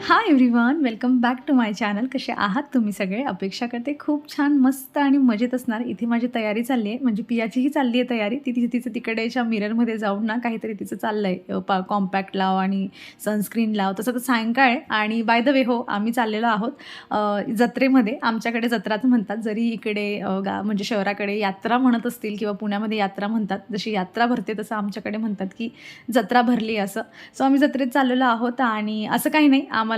High everyone, welcome back to my channel. कसे आहात तुम्ही सगळे? अपेक्षा करते खूप छान, मस्त आणि मजेत असणार. इथे माझी तयारी चालली आहे, म्हणजे पियाचीही चालली आहे तयारी. ती तिचं तिकडेच्या मिररमध्ये जाऊन ना काहीतरी तिचं चाललं आहे, कॉम्पॅक्ट लाव आणि सनस्क्रीन लाव. तसं तर सायंकाळ आहे आणि बाय द वे हो, आम्ही चाललेलो आहोत जत्रेमध्ये. आमच्याकडे जत्राच म्हणतात, जरी इकडे म्हणजे शहराकडे यात्रा म्हणत असतील किंवा पुण्यामध्ये यात्रा म्हणतात. जशी यात्रा भरते तसं आमच्याकडे म्हणतात की जत्रा भरली असं. सो आम्ही जत्रेत चाललेलो आहोत आणि असं काही नाही, आम्हाला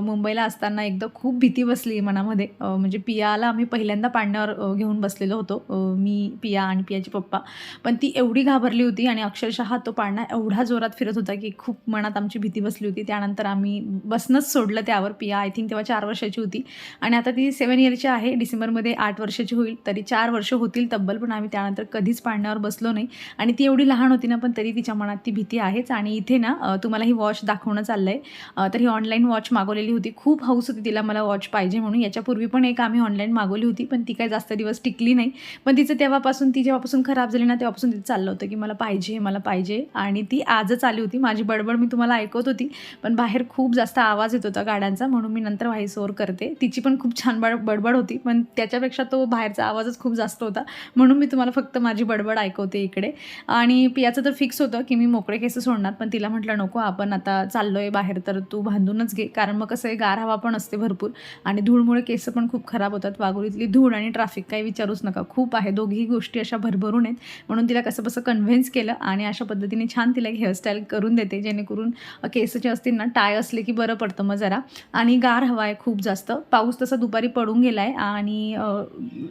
मुंबईला असताना एकदा खूप भीती बसली मनामध्ये. म्हणजे पियाला आम्ही पहिल्यांदा पाळण्यावर घेऊन बसलेलो होतो, मी, पिया आणि पियाचे पप्पा. पण ती एवढी घाबरली होती आणि अक्षरशः तो पाळणा एवढा जोरात फिरत होता की खूप मनात आमची भीती बसली होती. त्यानंतर आम्ही बसणंच सोडलं त्यावर. पिया आय थिंक तेव्हा 4 वर्षाची होती आणि आता ती 7 इयरची आहे. डिसेंबरमध्ये 8 वर्षाची होईल. तरी 4 वर्ष होतील तब्बल, पण आम्ही त्यानंतर कधीच पाळण्यावर बसलो नाही. आणि ती एवढी लहान होती ना, पण तरी तिच्या मनात ती भीती आहेच. आणि इथे ना तुम्हाला ही वॉच दाखवणं चाललं आहे. तर ही ऑनलाईन वॉच मागवलेली होती. खूप हौस होती तिला, मला वॉच पाहिजे म्हणून. याच्यापूर्वी पण एक आम्ही ऑनलाईन मागवली होती, पण ती काही जास्त दिवस टिकली नाही. पण तिचं तेव्हापासून, ती जेव्हापासून खराब झाली ना, तेव्हापासून तिचं चाललं होतं की मला पाहिजे, मला पाहिजे. आणि ती आजच आली होती. माझी बडबड मी तुम्हाला ऐकवत होती, पण बाहेर खूप जास्त आवाज येत होता गाड्यांचा, म्हणून मी नंतर व्हॉईस ओव्हर करते. तिची पण खूप छान बडबड होती, पण त्याच्यापेक्षा तो बाहेरचा आवाजच खूप जास्त होता, म्हणून मी तुम्हाला फक्त माझी बडबड ऐकवते इकडे. आणि पियाचं तर फिक्स होतं की मी मोकळे केस सोडणार, पण तिला म्हटलं नको, आपण आता चाललोय बाहेर तर तू बांधूनच घे. कारण मग कसं आहे, गार हवा पण असते भरपूर आणि धूळमुळे केस पण खूप खराब होतात. वाघोलीतली धूळ आणि ट्रॅफिक काही विचारूच नका, खूप आहे. दोघीही गोष्टी अशा भरभरून आहेत. म्हणून तिला कसं बसं कन्व्हिन्स केलं आणि अशा पद्धतीने छान तिला एक हेअरस्टाईल करून देते, जेणेकरून केस जे असतील ना, टाय असले की बरं पडतं मग जरा. आणि गार हवा आहे खूप जास्त. पाऊस तसा दुपारी पडून गेला आहे आणि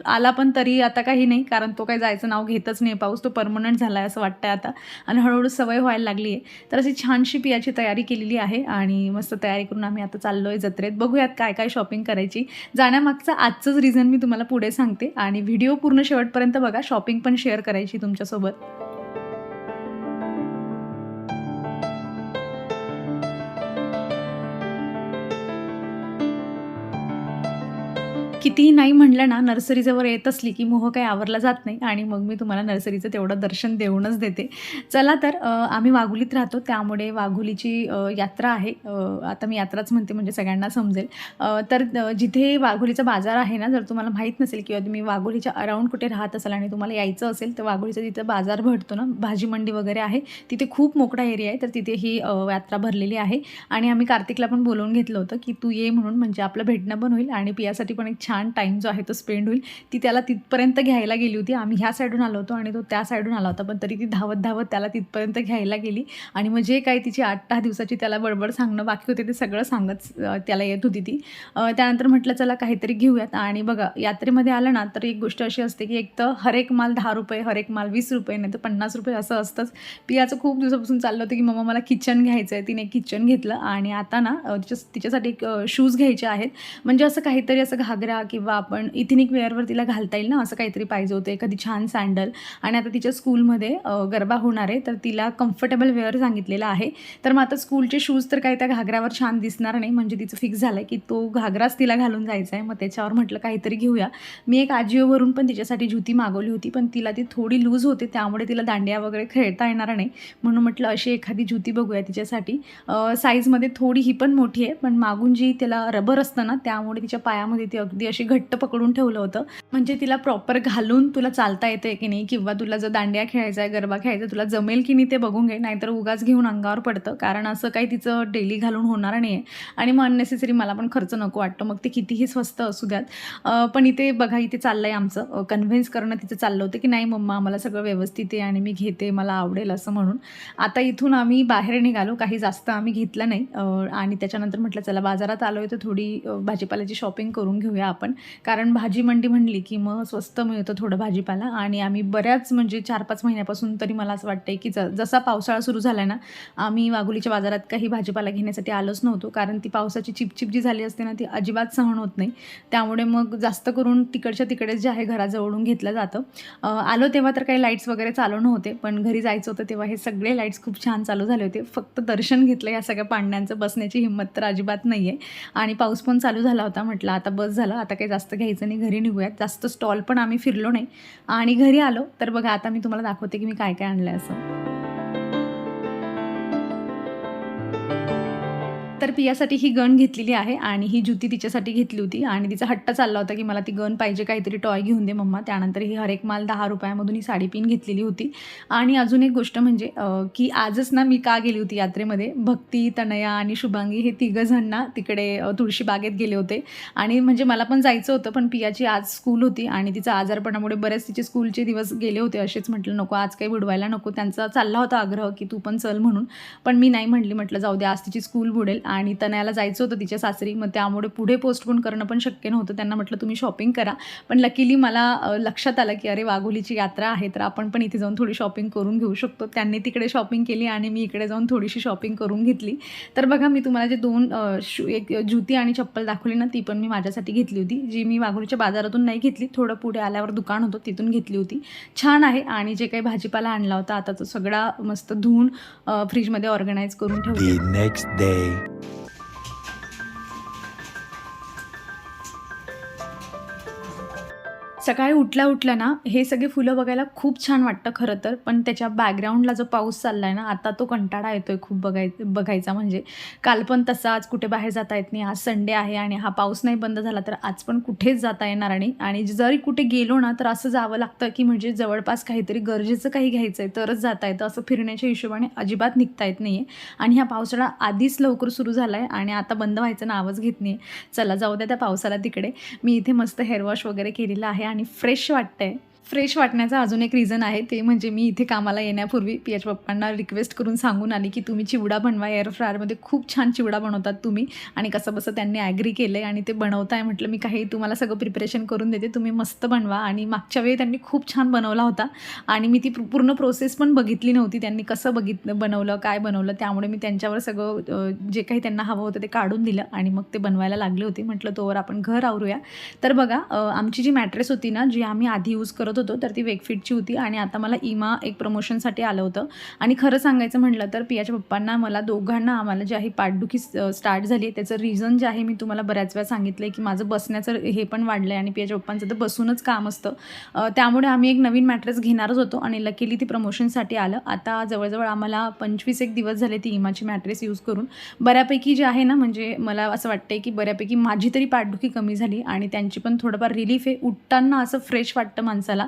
आला, पण तरी आता काही नाही, कारण तो काही जायचं नाव घेतच नाही पाऊस. तो परमनंट झाला आहे असं वाटतंय आता आणि हळूहळू सवय व्हायला लागली आहे. तर अशी छानशी पियाची तयारी केलेली आहे आणि मस्त तयारी करून आम्ही आता चाललो आहे जत्रेत. बघूयात काय काय शॉपिंग करायची. जाण्यामागचं आजचंच रिझन मी तुम्हाला पुढे सांगते आणि व्हिडिओ पूर्ण शेवटपर्यंत बघा. शॉपिंग पण शेअर करायची तुमच्यासोबत. कितीही नाही म्हटलं ना, नर्सरीजवळ येत असली की मोह काही आवरला जात नाही आणि मग मी तुम्हाला नर्सरीचं तेवढं दर्शन देऊनच देते. चला तर आम्ही वाघोलीत राहतो, त्यामुळे वाघोलीची यात्रा आहे. आता मी यात्राच म्हणते म्हणजे सगळ्यांना समजेल. तर जिथे वाघोलीचा बाजार आहे ना, जर तुम्हाला माहीत नसेल किंवा तुम्ही वाघोलीच्या अराउंड कुठे राहत असाल आणि तुम्हाला यायचं असेल, तर वाघोलीचा तिथं बाजार भरतो ना, भाजी मंडी वगैरे आहे. तिथे खूप मोकळा एरिया आहे, तर तिथे ही यात्रा भरलेली आहे. आणि आम्ही कार्तिकला पण बोलावून घेतलं होतं की तू ये म्हणून, म्हणजे आपलं भेटणं पण होईल आणि पियासाठी पण एक छान टाईम जो आहे तो स्पेंड होईल. ती त्याला तिथपर्यंत घ्यायला गेली होती. आम्ही ह्या साईडून आलो होतो आणि तो त्या साईडून आला होता, पण तरी ती धावत धावत त्याला तिथपर्यंत घ्यायला गेली. आणि मग जे काही तिची 8-10 दिवसाची त्याला बडबड सांगणं बाकी होते, ते सगळं सांगत त्याला येत होती ती. त्यानंतर म्हटलं चला काहीतरी घेऊयात. आणि बघा, यात्रेमध्ये आलं ना, तर एक गोष्ट अशी असते की एक तर हर एक माल ₹10, हर एक माल ₹20, नाही तर ₹50 असं असतंच. पियाचं खूप दिवसापासून चाललं होतं की मम्मा मला किचन घ्यायचं आहे. तिने किचन घेतलं आणि आता ना तिच्यासाठी एक शूज घ्यायचे आहेत. म्हणजे असं काहीतरी, असं घागरा किंवा आपण इथनिक वेअरवर तिला घालता येईल ना, असं काहीतरी पाहिजे होतं, एखादी छान सँडल. आणि आता तिच्या स्कूलमध्ये गरबा होणार आहे, तर तिला कम्फर्टेबल वेअर सांगितलेलं आहे. तर मग आता स्कूलचे शूज तर काही त्या घागऱ्यावर छान दिसणार नाही, म्हणजे तिचं फिक्स झालं आहे की तो घागराच तिला घालून जायचा आहे. मग त्याच्यावर म्हटलं काहीतरी घेऊया. मी एक आजिओवरून पण तिच्यासाठी जुती मागवली होती, पण तिला ती थोडी लूज होते, त्यामुळे तिला दांडिया वगैरे खेळता येणार नाही. म्हणून म्हटलं अशी एखादी जुती बघूया तिच्यासाठी. साईजमध्ये थोडी ही पण मोठी आहे, पण मागून जी त्याला रबर असतं ना, त्यामुळे तिच्या पायामध्ये ती अगदी अशी घट्ट पकडून ठेवलं होतं. म्हणजे तिला प्रॉपर घालून तुला चालता येते की नाही, किंवा तुला जर दांडिया खेळायचा आहे, गरबा खेळायचा, तुला जमेल की नाही ते बघून घे, नाहीतर उगाच घेऊन अंगावर पडतं. कारण असं काही तिचं डेली घालून होणार नाही आहे आणि मग अननेसेसरी मला पण खर्च नको वाटतं, मग ते कितीही स्वस्त असू द्यात. पण इथे बघा, इथे चाललं आहे आमचं कन्व्हिन्स करणं. तिचं चाललं होतं की नाही मम्मा, मला सगळं व्यवस्थित आहे आणि मी घेते, मला आवडेल असं म्हणून. आता इथून आम्ही बाहेर निघालो, काही जास्त आम्ही घेतलं नाही. आणि त्याच्यानंतर म्हटलं चला बाजारात आलो आहे तर थोडी भाजीपाल्याची शॉपिंग करून घेऊया आपण. कारण भाजी मंडी म्हणली की मग स्वस्त मिळतं थोडं भाजीपाला. आणि आम्ही बऱ्याच, म्हणजे 4-5 महिन्यापासून तरी मला असं वाटतं की जसा पावसाळा सुरू झाला ना, आम्ही वाघोलीच्या बाजारात काही भाजीपाला घेण्यासाठी आलोच नव्हतो. कारण ती पावसाची चिपचिप जी झाली असते ना, ती अजिबात सहन होत नाही. त्यामुळे मग जास्त करून तिकडच्या तिकडेच जे आहे घराजवळून घेतलं जातं. आलो तेव्हा तर काही लाईट्स वगैरे चालू नव्हते, पण घरी जायचं होतं तेव्हा हे सगळे लाईट्स खूप छान चालू झाले होते. फक्त दर्शन घेतलं या सगळ्या पांड्यांचं, बसण्याची हिंमत तर अजिबात नाही आहे. आणि पाऊस पण चालू झाला होता. म्हटलं आता बस झालं, आता काही जास्त घ्यायचं नाही, घरी निघूयात. जास्त स्टॉल पण आम्ही फिरलो नाही आणि घरी आलो. तर बघा, आता मी तुम्हाला दाखवते की मी काय काय आणलं असं. तर पियासाठी ही गन घेतलेली आहे आणि ही जुती तिच्यासाठी घेतली होती आणि तिचा हट्ट चालला होता की मला ती गन पाहिजे, काहीतरी टॉय घेऊन दे मम्मा. त्यानंतर ही हर एक माल 10 रुपयामधून ही साडी पिन घेतलेली होती. आणि अजून एक गोष्ट म्हणजे की आजच ना मी का गेली होती यात्रेमध्ये, भक्ती, तनया आणि शुभांगी हे तिघंजण ना तिकडे तुळशीबागेत गेले होते आणि म्हणजे मला पण जायचं होतं, पण पियाची आज स्कूल होती आणि तिचा आजारपणामुळे बरेच तिचे स्कूलचे दिवस गेले होते. असेच म्हटलं नको आज काही बुडवायला नको. त्यांचा चालला होता आग्रह की तू पण चल म्हणून, पण मी नाही म्हटली. म्हटलं जाऊ दे, आज तिची स्कूल बुडेल आणि तनयाला जायचं होतं तिच्या सासरी, मग त्यामुळे पुढे पोस्टपोन करणं पण शक्य नव्हतं. त्यांना म्हटलं तुम्ही शॉपिंग करा, पण लकीली मला लक्षात आलं की अरे वाघोलीची यात्रा आहे तर आपण पण इथे जाऊन थोडी शॉपिंग करून घेऊ शकतो. त्यांनी तिकडे शॉपिंग केली आणि मी इकडे जाऊन थोडीशी शॉपिंग करून घेतली. तर बघा मी तुम्हाला जे दोन एक जुती आणि चप्पल दाखवली ना, ती पण मी माझ्यासाठी घेतली होती, जी मी वाघोलीच्या बाजारातून नाही घेतली, थोडं पुढे आल्यावर दुकान होतं तिथून घेतली होती. छान आहे. आणि जे काही भाजीपाला आणला होता आता तो सगळा मस्त धुवून फ्रीजमध्ये ऑर्गनाईज करून ठेवते. The next day. सकाळी उठल्या ना हे सगळे फुलं बघायला खूप छान वाटतं खरं तर, पण त्याच्या बॅकग्राऊंडला जो पाऊस चालला आहे ना आता, तो कंटाळा येतोय खूप बघायचा. म्हणजे काल पण तसा, आज कुठे बाहेर जाता येत नाही, आज संडे आहे आणि हा पाऊस नाही बंद झाला तर आज पण कुठेच जाता येणार नाही. आणि जरी कुठे गेलो ना तर असं जावं लागतं की म्हणजे जवळपास काहीतरी गरजेचं काही घ्यायचं आहे तरच जाता येतं, असं फिरण्याच्या हिशोबाने अजिबात निघता येत नाही आहे. आणि ह्या पावसाळा आधीच लवकर सुरू झाला आहे आणि आता बंद व्हायचं नावच घेत नाही. चला जाऊ द्या त्या पावसाला तिकडे. मी इथे मस्त हेअर वॉश वगैरे केलेलं आहे आणि फ्रेश वाटतंय. फ्रेश वाटण्याचा अजून एक रिझन आहे, ते म्हणजे मी इथे कामाला येण्यापूर्वी पियाच्या पप्पांना रिक्वेस्ट करून सांगून आली की तुम्ही चिवडा बनवा, एअर फ्रायरमध्ये खूप छान चिवडा बनवतात तुम्ही. आणि कसं बसं त्यांनी ॲग्री केलं आहे आणि ते बनवताय. म्हटलं मी काही तुम्हाला सगळं प्रिपरेशन करून देते, तुम्ही मस्त बनवा. आणि मागच्या वेळी त्यांनी खूप छान बनवला होता आणि मी ती पूर्ण प्रोसेस पण बघितली नव्हती, त्यांनी कसं बनवलं, काय बनवलं, त्यामुळे मी त्यांच्यावर सगळं जे काही त्यांना हवं होतं ते काढून दिलं आणि मग ते बनवायला लागले होते. म्हटलं तोवर आपण घर आवरूया. तर बघा आमची जी मॅट्रेस होती ना, जी आम्ही आधी यूज करत होतो तर ती वेकफिटची होती आणि आता मला इमा एक प्रमोशनसाठी आलं होतं. आणि खरं सांगायचं म्हटलं तर पियाच्या पप्पांना, मला दोघांना, आम्हाला जी आहे पाठदुखी स्टार्ट झाली आहे त्याचं रिझन जे आहे मी तुम्हाला बऱ्याच वेळा सांगितलं आहे की माझं बसण्याचं हे पण वाढलं आहे आणि पियाच्या पप्पांचं तर बसूनच काम असतं. त्यामुळे आम्ही एक नवीन मॅट्रेस घेणारच होतो आणि लकीली ती प्रमोशनसाठी आलं. आता जवळजवळ आम्हाला 25 एक दिवस झाले ती इमाची मॅट्रेस यूज करून. बऱ्यापैकी जे आहे ना, म्हणजे मला असं वाटतं की बऱ्यापैकी माझी तरी पाठदुखी कमी झाली आणि त्यांची पण थोडंफार रिलीफ आहे. उठताना असं फ्रेश वाटतं माणसाला.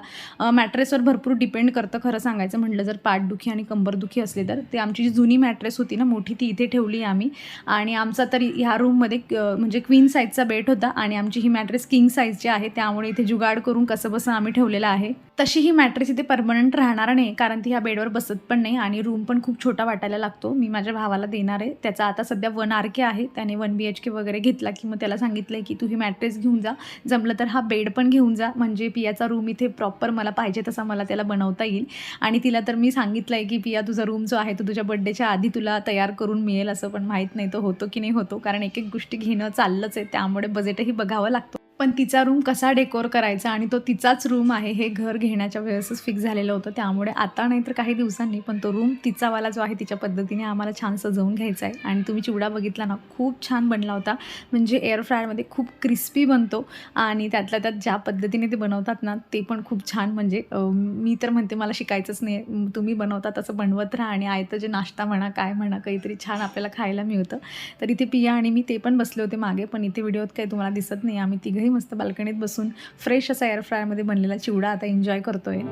मॅट्रेसवर भरपूर डिपेंड करतं खरं सांगायचं म्हटलं. जर पाठदुखी आणि कंबरदुखी असली तर ते आमची जी जुनी मॅट्रेस होती ना मोठी, ती इथे ठेवली आम्ही. आणि आमचा तरी ह्या रूममध्ये म्हणजे क्वीन साईजचा बेड होता आणि आमची ही मॅट्रेस किंग साईजची आहे, त्यामुळे इथे जुगाड करून कसं बसं आम्ही ठेवलेलं आहे. तशी ही मॅट्रेस इथे परमनंट राहणार नाही, कारण ती ह्या बेडवर बसत पण नाही आणि रूम पण खूप छोटा वाटायला लागतो. मी माझ्या भावाला देणार आहे, त्याचा आता सध्या 1 RK आहे, त्याने 1 BHK वगैरे घेतला की मग त्याला सांगितलं की तू ही मॅट्रेस घेऊन जा, जमलं तर हा बेड पण घेऊन जा, म्हणजे पियाचा रूम इथे प्रॉपर मला पाहिजे तसा मला त्याला बनवता येईल. आणि तिला तर मी सांगितलं आहे की पिया तुझा रूम जो आहे तो तुझ्या बड्डेच्या आधी तुला तयार करून मिळेल असं, पण माहीत नाही तो होतो की नाही होतो, कारण एक एक गोष्टी घेणं चाललंच आहे, त्यामुळे बजेटही बघावं लागतं. पण तिचा रूम कसा डेकोर करायचा आणि तो तिचाच रूम आहे हे घर घेण्याच्या वेळेसच फिक्स झालेलं होतं, त्यामुळे आता नाही तर काही दिवसांनी पण तो रूम तिचावाला जो आहे तिच्या पद्धतीने आम्हाला छान सजवून घ्यायचा आहे. आणि तुम्ही चिवडा बघितला ना, खूप छान बनला होता. म्हणजे एअर फ्रायरमध्ये खूप क्रिस्पी बनतो आणि त्यातल्या त्यात ज्या पद्धतीने ते बनवतात ना ते पण खूप छान. म्हणजे मी तर म्हणते मला शिकायचंच नाही, तुम्ही बनवता तसं बनवत राहा आणि आयतं जे नाश्ता म्हणा काय म्हणा काहीतरी छान आपल्याला खायला मिळतं. तर इथे पिया आणि मी ते पण बसले होते मागे, पण इथे व्हिडिओत काही तुम्हाला दिसत नाही. आम्ही तिघंही मस्त बाल्कनीत बसून फ्रेश असा एअर फ्रायरमध्ये बनलेला चिवडा आता एन्जॉय करतोय.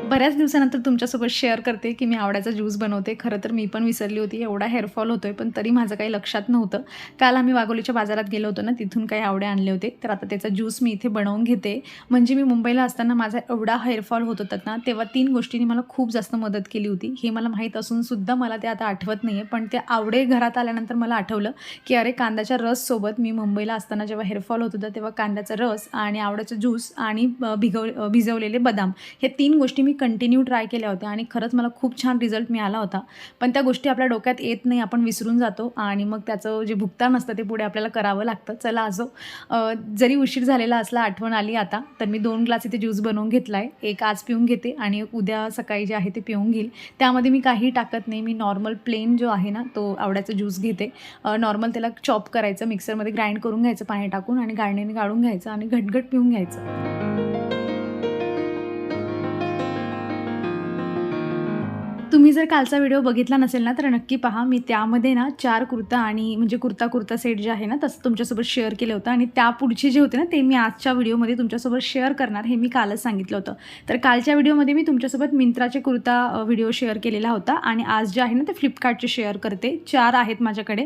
बऱ्याच दिवसानंतर तुमच्यासोबत शेअर करते की मी आवळ्याचा ज्यूस बनवते. खरं तर मी पण विसरली होती, एवढा हेअरफॉल होतोय पण तरी माझं काही लक्षात नव्हतं. काल आम्ही वाघोलीच्या बाजारात गेलो होतो ना, तिथून काही आवळे आणले होते, तर आता त्याचा ज्यूस मी इथे बनवून घेते. म्हणजे मी मुंबईला असताना माझा एवढा हेअरफॉल होत होता ना, तेव्हा 3 गोष्टींनी मला खूप जास्त मदत केली होती. हे मला माहीत असूनसुद्धा मला ते आता आठवत नाही आहे, पण ते आवळे घरात आल्यानंतर मला आठवलं की अरे कांद्याच्या रससोबत मी मुंबईला असताना जेव्हा हेअरफॉल होत होता तेव्हा कांद्याचा रस आणि आवळ्याचा ज्यूस आणि भिजवलेले बदाम, हे 3 गोष्टी मी कंटिन्यू ट्राय केल्या होत्या आणि खरंच मला खूप छान रिझल्ट मिळाला होता. पण त्या गोष्टी आपल्या डोक्यात येत नाही, आपण विसरून जातो आणि मग त्याचं जे भुगतान असतं ते पुढे आपल्याला करावं लागतं. चला असो, जरी उशीर झालेला असला आठवण आली आता, तर मी 2 ग्लास इथे ज्यूस बनवून घेतला आहे. एक आज पिऊन घेते आणि उद्या सकाळी जे आहे ते पिऊन घेईल. त्यामध्ये मी काही टाकत नाही, मी नॉर्मल प्लेन जो आहे ना तो आवळ्याचा ज्यूस घेते. नॉर्मल त्याला चॉप करायचं, मिक्सरमध्ये ग्राइंड करून घ्यायचं पाणी टाकून आणि गाळणीने गाळून घ्यायचं आणि घटघट पिऊन घ्यायचं. तुम्ही जर कालचा व्हिडिओ बघितला नसेल ना, तर नक्की पहा. मी त्यामध्ये ना 4 कुर्ता आणि म्हणजे कुर्ता सेट जे आहे ना, तसं तुमच्यासोबत शेअर केलं होतं आणि त्या पुढचे जे होते ना, ते मी आजच्या व्हिडिओमध्ये तुमच्यासोबत शेअर करणार, हे मी कालच सांगितलं होतं. तर कालच्या व्हिडिओमध्ये मी तुमच्यासोबत मिंत्राचे कुर्ता व्हिडिओ शेअर केलेला होता आणि आज जे आहे ना, ते फ्लिपकार्टचे शेअर करते. 4 आहेत माझ्याकडे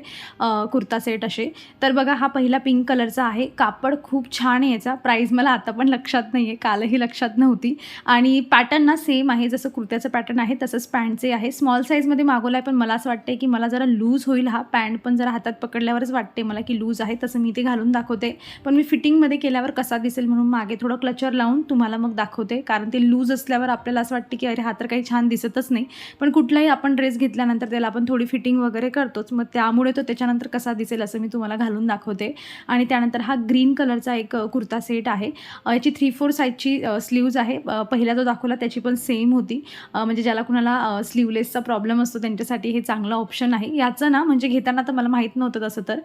कुर्ता सेट असे. तर बघा, हा पहिला पिंक कलरचा आहे. कापड खूप छान आहे याचा. प्राईस मला आता पण लक्षात नाही आहे, कालही लक्षात नव्हती. आणि पॅटर्न ना सेम आहे, जसं कुर्त्याचं पॅटर्न आहे तसंच पॅन्टचे आहे. स्मॉल साईजमध्ये मागवला आहे, पण मला असं वाटतं की मला जरा लूज होईल हा पॅन्ट, पण जरा हातात पकडल्यावरच वाटते मला की लूज आहे. तसं मी ते घालून दाखवते, पण मी फिटिंगमध्ये केल्यावर कसा दिसेल म्हणून मागे थोडं क्लचर लावून तुम्हाला मग दाखवते. कारण ते लूज असल्यावर आपल्याला असं वाटते की अरे हा तर काही छान दिसतच नाही. पण कुठलाही आपण ड्रेस घेतल्यानंतर त्याला आपण थोडी फिटिंग वगैरे करतोच, मग त्यामुळे तो त्याच्यानंतर कसा दिसेल असं मी तुम्हाला घालून दाखवते. आणि त्यानंतर हा ग्रीन कलरचा एक कुर्ता सेट आहे. याची 3/4 साईजची स्लीव्ज आहे. पहिला जो दाखवला त्याची पण सेम होती. म्हणजे ज्याला कुणाला स्लीवलेसचा प्रॉब्लेम असतो त्यांच्यासाठी हे चांगलं ऑप्शन आहे. याचं ना म्हणजे घेताना तर मला माहीत नव्हतं तसं तर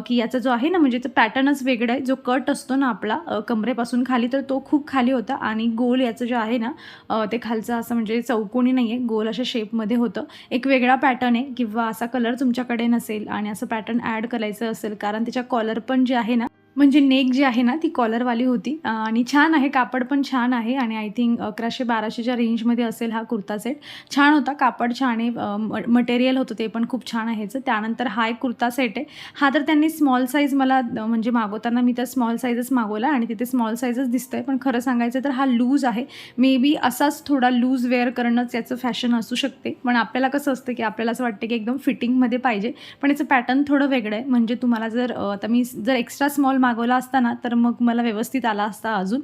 की याचा जो आहे ना म्हणजे तो पॅटर्नच वेगळा आहे. जो कट असतो ना आपला कमरेपासून खाली, तर तो खूप खाली होता आणि गोल याचं जे आहे ना ते खालचं असं म्हणजे चौकोनी नाही आहे, गोल अशा शेपमध्ये होतं. एक वेगळा पॅटर्न आहे किंवा असा कलर तुमच्याकडे नसेल आणि असं पॅटर्न ॲड करायचं असेल, कारण त्याच्या कॉलर पण जे आहे ना म्हणजे नेक जी आहे ना ती कॉलरवाली होती आणि छान आहे. कापड पण छान आहे आणि आय थिंक 1100-1200च्या रेंजमध्ये असेल हा कुर्ता सेट. छान होता, कापड छान आहे, मटेरियल होतं ते पण खूप छान आहे याचं. त्यानंतर हा एक कुर्ता सेट आहे. हा तर त्यांनी स्मॉल साईज मला म्हणजे मागवताना मी तर स्मॉल साईजच मागवला आणि तिथे स्मॉल साईजच दिसतंय, पण खरं सांगायचं तर हा लूज आहे. मे बी असाच थोडा लूज वेअर करणंच याचं फॅशन असू शकते, पण आपल्याला कसं असतं की आपल्याला असं वाटतं की एकदम फिटिंगमध्ये पाहिजे, पण याचं पॅटर्न थोडं वेगळं आहे. म्हणजे तुम्हाला जर आता मी जर एक्स्ट्रा स्मॉल मागवला असता ना तर मग मला व्यवस्थित आला असता अजून,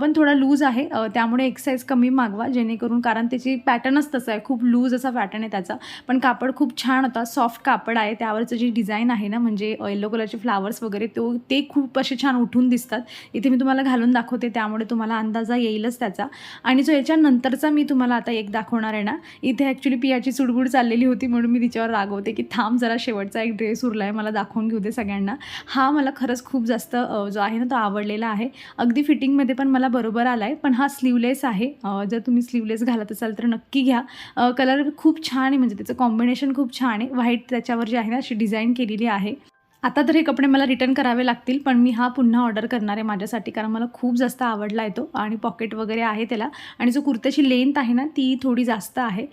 पण थोडा लूज आहे, त्यामुळे एक साईज कमी मागवा जेणेकरून, कारण त्याची पॅटर्नच तसं आहे, खूप लूज असा पॅटर्न आहे त्याचा. पण कापड खूप छान होता, सॉफ्ट कापड आहे. त्यावरचं जी डिझाईन आहे ना म्हणजे येलो कलरचे फ्लावर्स वगैरे ते खूप असे छान उठून दिसतात. इथे मी तुम्हाला घालून दाखवते त्यामुळे तुम्हाला अंदाजा येईलच त्याचा. आणि जो याच्यानंतरचा मी तुम्हाला आता एक दाखवणार आहे ना, इथे ॲक्च्युली पियाची चुडबुड चाललेली होती म्हणून मी तिच्यावर रागवते की थांब जरा, शेवटचा एक ड्रेस उरला आहे, मला दाखवून घेऊ दे सगळ्यांना. हा मला खरंच खूप जास्त जो आहे ना तो आवडलेला आहे. अगदी फिटिंगमध्ये पण मला बरोबर आला आहे, पण हा स्लीवलेस आहे. जर तुम्ही स्लीवलेस घालत असाल तर नक्की घ्या. कलर खूप छान आहे, म्हणजे त्याचं कॉम्बिनेशन खूप छान आहे. व्हाईट त्याच्यावर जे आहे ना अशी डिझाईन केलेली आहे. आता तर हे कपडे मला रिटर्न करावे लागतील, पण मी हा पुन्हा ऑर्डर करणार आहे माझ्यासाठी, कारण मला खूप जास्त आवडला आहे तो आणि पॉकेट वगैरे आहे त्याला. आणि जो कुर्त्याची लेंथ आहे ना ती थोडी जास्त आहे.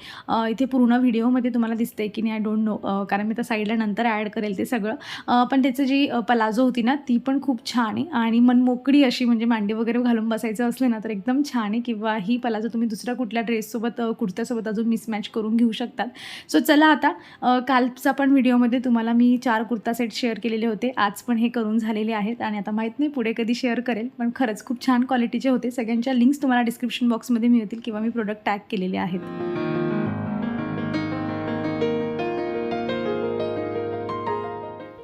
इथे पूर्ण व्हिडिओमध्ये तुम्हाला दिसते की नाही आय डोंट नो, कारण मी त्या साईडला नंतर ॲड करेल ते सगळं. पण त्याचं जी पलाझो होती ना ती पण खूप छान आहे आणि मनमोकळी अशी, म्हणजे मांडी वगैरे घालून बसायचं असले ना तर एकदम छान आहे. किंवा ही पलाझो तुम्ही दुसऱ्या कुठल्या ड्रेससोबत कुर्त्यासोबत अजून मिसमॅच करून घेऊ शकतात. सो चला आता कालचा पण व्हिडिओमध्ये तुम्हाला मी 4 कुर्ता सेट शेअर केलेले होते, आज पण हे करून झालेले आहेत आणि आता माहीत नाही पुढे कधी शेअर करेल, पण खरंच खूप छान क्वालिटीचे होते. सगळ्यांच्या लिंक्स तुम्हाला डिस्क्रिप्शन बॉक्समध्ये मिळतील किंवा मी प्रोडक्ट टॅग केलेले आहेत.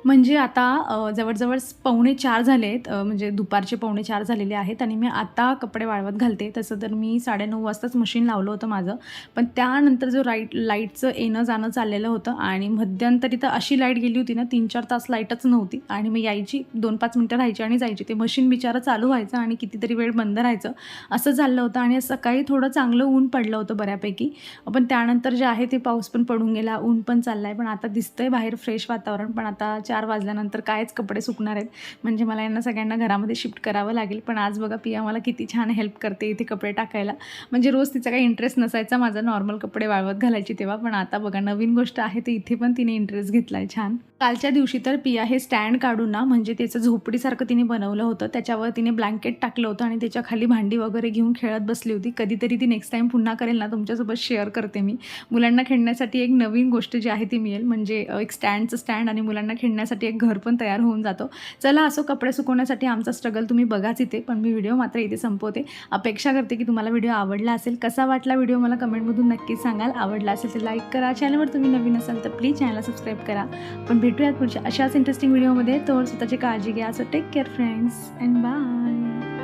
म्हणजे आता जवळ-जवळ 3:45 झाले आहेत, म्हणजे दुपारचे 3:45 झालेले आहेत आणि मी आता कपडे वाळवत घालते. तसं तर मी 9:30 वाजताच मशीन लावलं होतं माझं, पण त्यानंतर जो लाईटचं येणं-जाणं चाललेलं होतं आणि मध्यंतरी तर अशी लाईट गेली होती ना, 3-4 तास लाईटच नव्हती आणि मग यायची, 2-5 मिनिटं राहायची आणि जायची. ते मशीन बिचारं चालू व्हायचं आणि कितीतरी वेळ बंद राहायचं, असं झालं होतं. आणि सकाळी थोडं चांगलं ऊन पडलं होतं बऱ्यापैकी, पण त्यानंतर जे आहे ते पाऊस पण पडून गेला, ऊन पण चाललं आहे. पण आता दिसतंय बाहेर फ्रेश वातावरण, पण आता 4 वाजल्यानंतर कायच कपडे सुकणार आहेत. म्हणजे मला यांना सगळ्यांना घरामध्ये शिफ्ट करावं लागेल. पण आज बघा पिया मला किती छान हेल्प करते इथे कपडे टाकायला. म्हणजे रोज तिचा काही इंटरेस्ट नसायचा माझा नॉर्मल कपडे वाळवत घालायची तेव्हा, पण आता बघा नवीन गोष्ट आहे, तर इथे पण तिने इंटरेस्ट घेतला आहे छान. कालच्या दिवशी तर पिया हे स्टँड काढून ना म्हणजे त्याचं झोपडीसारखं तिने बनवलं होतं, त्याच्यावर तिने ब्लँकेट टाकलं होतं आणि त्याच्या खाली भांडी वगैरे घेऊन खेळत बसली होती. कधीतरी ती नेक्स्ट टाईम पुन्हा करेल ना तुमच्यासोबत शेअर करते मी. मुलांना खेळण्यासाठी एक नवीन गोष्ट जी आहे ती मिळेल, म्हणजे एक स्टँड आणि मुलांना खेळण्यासाठी एक घर पण तयार होऊन जातो. चला असो, कपडे सुकवण्यासाठी आमचा स्ट्रगल तुम्ही बघाच इथे, पण मी व्हिडिओ मात्र इथे संपवते. अपेक्षा करते की तुम्हाला व्हिडिओ आवडला असेल. कसा वाटला व्हिडिओ मला कमेंटमधून नक्कीच सांगाल. आवडला असेल तर लाईक करा, चॅनलवर तुम्ही नवीन असाल तर प्लीज चॅनलला सबस्क्राईब करा. पण भेटूयात पुढच्या अशाच इंटरेस्टिंग व्हिडिओमध्ये. तर स्वतःची काळजी घ्या. So take care friends and bye.